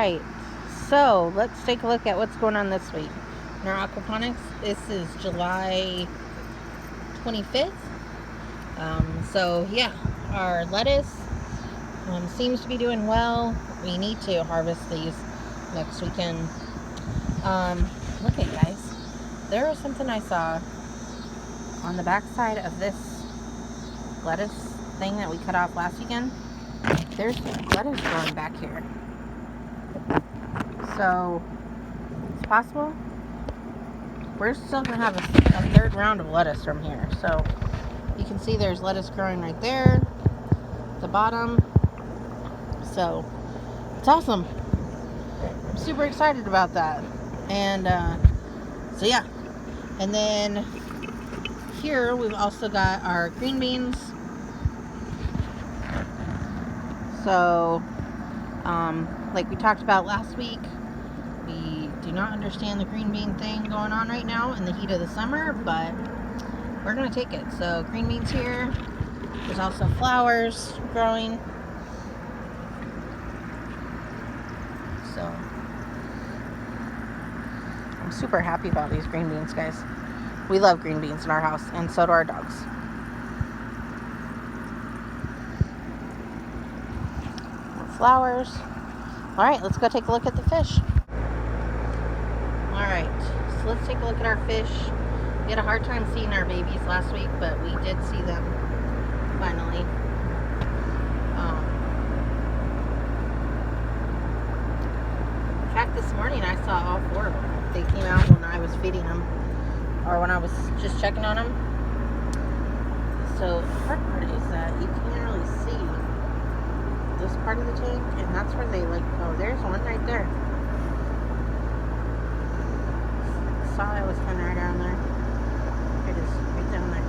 right, so let's take a look at what's going on this week in our aquaponics. This is July 25th. So yeah, our lettuce seems to be doing well. We need to harvest these next weekend. Look at guys, there was something I saw on the back side of this lettuce thing that we cut off last weekend. There's lettuce growing back here. So it's possible we're still gonna have a third round of lettuce from here. So you can see there's lettuce growing right there at the bottom. So it's awesome. I'm super excited about that. And so yeah, and then here we've also got our green beans. So like we talked about last week, we do not understand the green bean thing going on right now in the heat of the summer, but we're gonna take it. So green beans here. There's also flowers growing. So I'm super happy about these green beans, guys. We love green beans in our house, and so do our dogs. More flowers. All right, let's go take a look at the fish. All right, so let's take a look at our fish. We had a hard time seeing our babies last week, but we did see them finally. In fact, this morning I saw all four of them. They came out when I was feeding them, or when I was just checking on them. So the hard part is that you can't really see this part of the tank, and that's where they oh, there's one right there. Saw I was kind of right down there. It is right down there.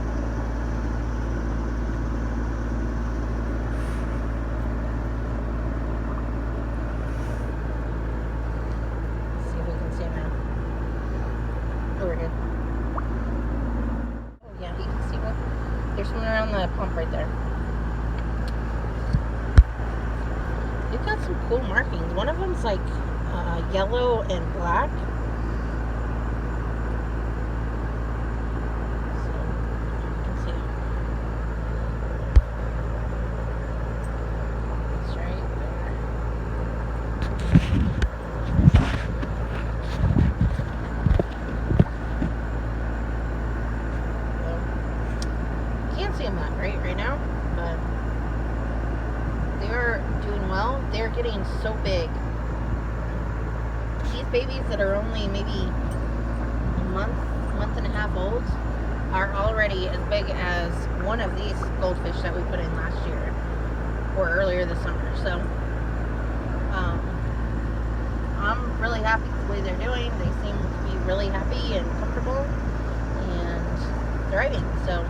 Let's see if we can see him now. Overhead. Oh yeah, you can see one. There's one around the pump right there. You've got some cool markings. One of them's like yellow and black. Right now, but they're doing well. They're getting so big. These babies that are only maybe a month and a half old are already as big as one of these goldfish that we put in last year or earlier this summer. So I'm really happy with the way they're doing. They seem to be really happy and comfortable and thriving. So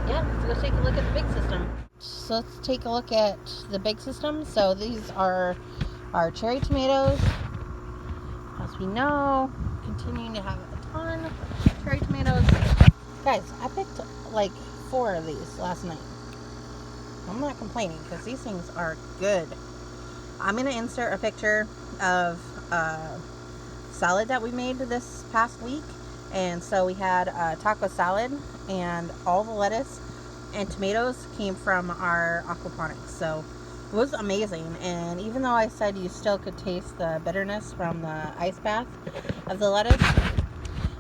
yeah, let's go take a look at the big system. So let's take a look at the big system. So these are our cherry tomatoes. As we know, continuing to have a ton of cherry tomatoes. Guys, I picked like 4 of these last night. I'm not complaining because these things are good. I'm going to insert a picture of a salad that we made this past week. And so we had a taco salad, and all the lettuce and tomatoes came from our aquaponics. So it was amazing. And even though I said you still could taste the bitterness from the ice bath of the lettuce,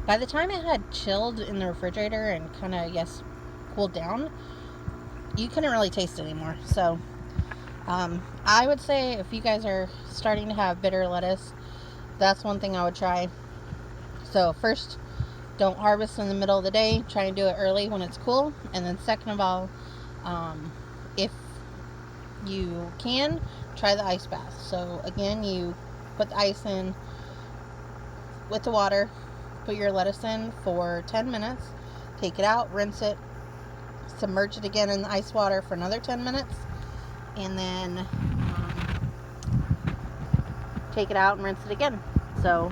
by the time it had chilled in the refrigerator and kind of, cooled down, you couldn't really taste it anymore. So I would say if you guys are starting to have bitter lettuce, that's one thing I would try. So first, don't harvest in the middle of the day. Try and do it early when it's cool. And then second of all, if you can, try the ice bath. So again, you put the ice in with the water, put your lettuce in for 10 minutes, take it out, rinse it, submerge it again in the ice water for another 10 minutes, and then take it out and rinse it again. So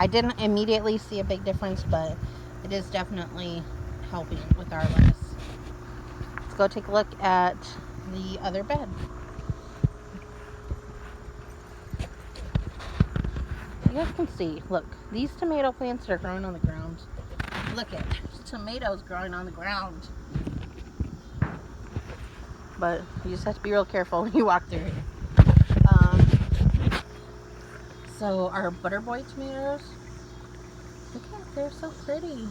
I didn't immediately see a big difference, but it is definitely helping with our lettuce. Let's go take a look at the other bed. guys can see, look, these tomato plants are growing on the ground. Look at tomatoes growing on the ground. But you just have to be real careful when you walk through here. So our butterboy tomatoes, look at, they're so pretty.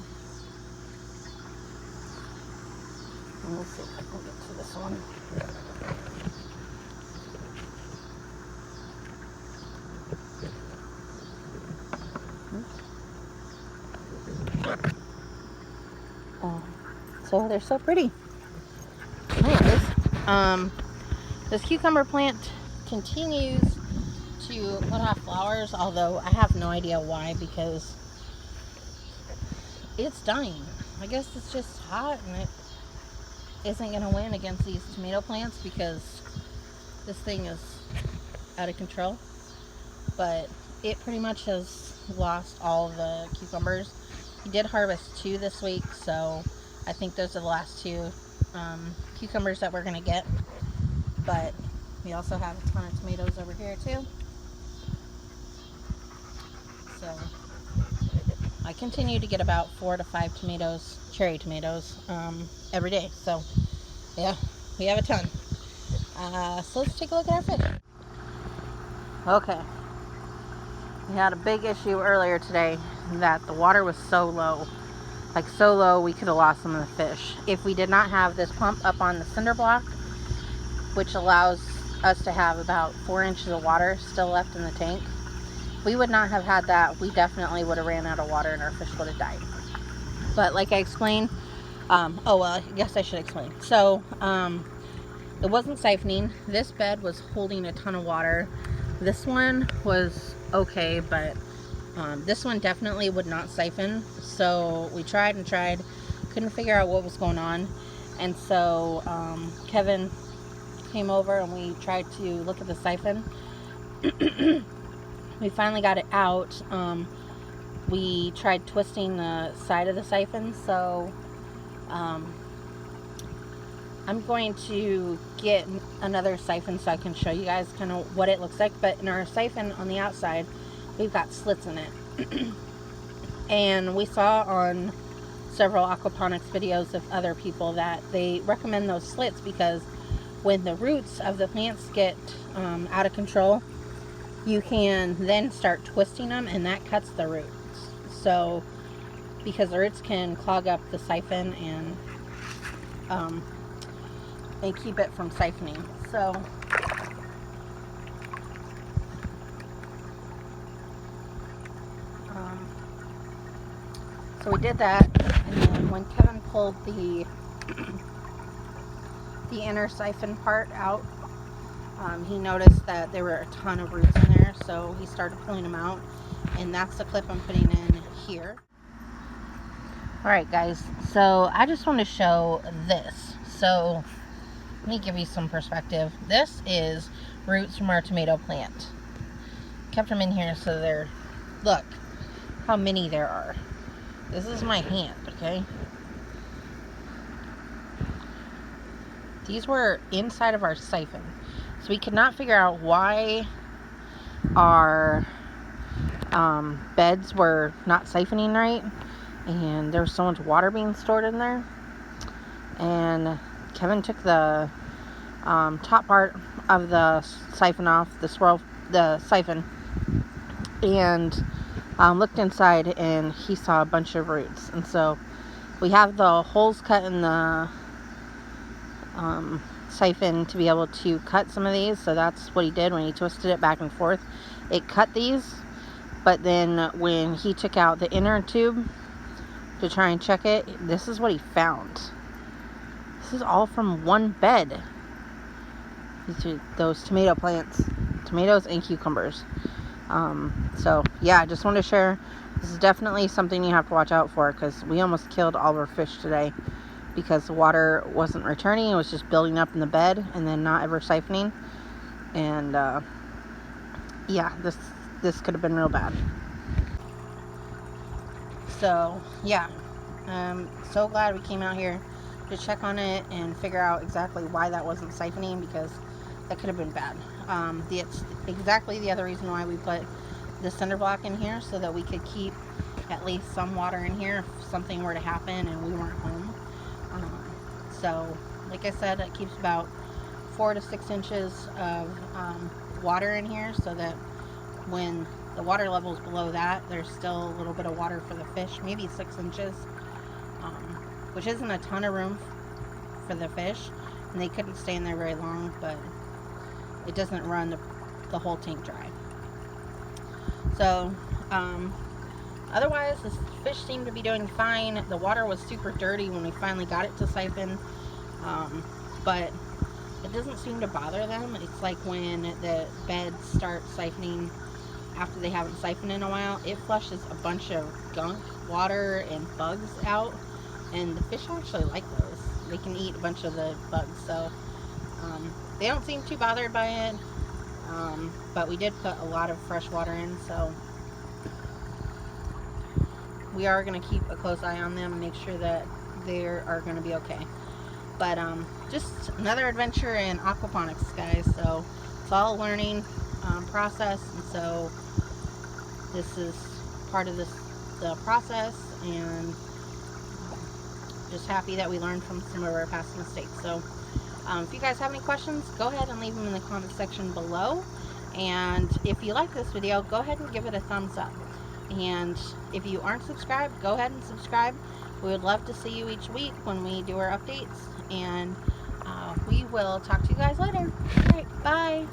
Let's see if I can get to this one. So they're so pretty. Anyways, this cucumber plant continues to put off flowers, although I have no idea why, because it's dying. I guess it's just hot and it isn't going to win against these tomato plants because this thing is out of control. But it pretty much has lost all the cucumbers. We did harvest 2 this week, so I think those are the last 2 cucumbers that we're going to get. But we also have a ton of tomatoes over here too. So I continue to get about 4 to 5 tomatoes, cherry tomatoes, every day. So yeah, we have a ton. So let's take a look at our fish. Okay. We had a big issue earlier today that the water was so low. Like so low we could have lost some of the fish. If we did not have this pump up on the cinder block, which allows us to have about 4 inches of water still left in the tank, we would not have had that. We definitely would have ran out of water and our fish would have died. But like I explained, oh well, I guess I should explain. So it wasn't siphoning. This bed was holding a ton of water. This one was okay, but this one definitely would not siphon. So we tried and tried, couldn't figure out what was going on. And so Kevin came over and we tried to look at the siphon. We finally got it out. We tried twisting the side of the siphon, so I'm going to get another siphon so I can show you guys kind of what it looks like. But in our siphon on the outside, we've got slits in it. And we saw on several aquaponics videos of other people that they recommend those slits because when the roots of the plants get out of control, you can then start twisting them and that cuts the roots. So because the roots can clog up the siphon and keep it from siphoning. So we did that, and then when Kevin pulled the inner siphon part out, he noticed that there were a ton of roots in there, so he started pulling them out, and that's the clip I'm putting in here. Alright guys, so I just want to show this. So let me give you some perspective. This is roots from our tomato plant. Kept them in here so they're, look how many there are. This is my hand, okay? These were inside of our siphon. So we could not figure out why our beds were not siphoning right. And there was so much water being stored in there. And Kevin took the top part of the siphon off, the siphon, and looked inside and he saw a bunch of roots. And so we have the holes cut in the siphon to be able to cut some of these. So that's what he did when he twisted it back and forth. It cut these, but then when he took out the inner tube to try and check it, this is what he found. This is all from one bed. Those tomato plants, tomatoes and cucumbers. So yeah, I just wanted to share. This is definitely something you have to watch out for because we almost killed all of our fish today because the water wasn't returning. It was just building up in the bed and then not ever siphoning. And yeah, this could have been real bad. So yeah, I'm so glad we came out here to check on it and figure out exactly why that wasn't siphoning because that could have been bad. It's exactly the other reason why we put the cinder block in here so that we could keep at least some water in here if something were to happen and we weren't home. So like I said, it keeps about 4 to 6 inches of water in here so that when the water level is below that, there's still a little bit of water for the fish, maybe 6 inches, which isn't a ton of room for the fish, and they couldn't stay in there very long, but it doesn't run the whole tank dry. So otherwise the fish seemed to be doing fine. The water was super dirty when we finally got it to siphon, but it doesn't seem to bother them. It's like when the beds start siphoning after they haven't siphoned in a while, it flushes a bunch of gunk, water, and bugs out, and the fish actually like those. They can eat a bunch of the bugs, so they don't seem too bothered by it, but we did put a lot of fresh water in, so we are going to keep a close eye on them and make sure that they are going to be okay. But just another adventure in aquaponics, guys. So it's all a learning process, and so this is part of the process, and just happy that we learned from some of our past mistakes. So if you guys have any questions, go ahead and leave them in the comment section below, and if you like this video, go ahead and give it a thumbs up, and if you aren't subscribed, go ahead and subscribe. We would love to see you each week when we do our updates, and we will talk to you guys later. All right, bye.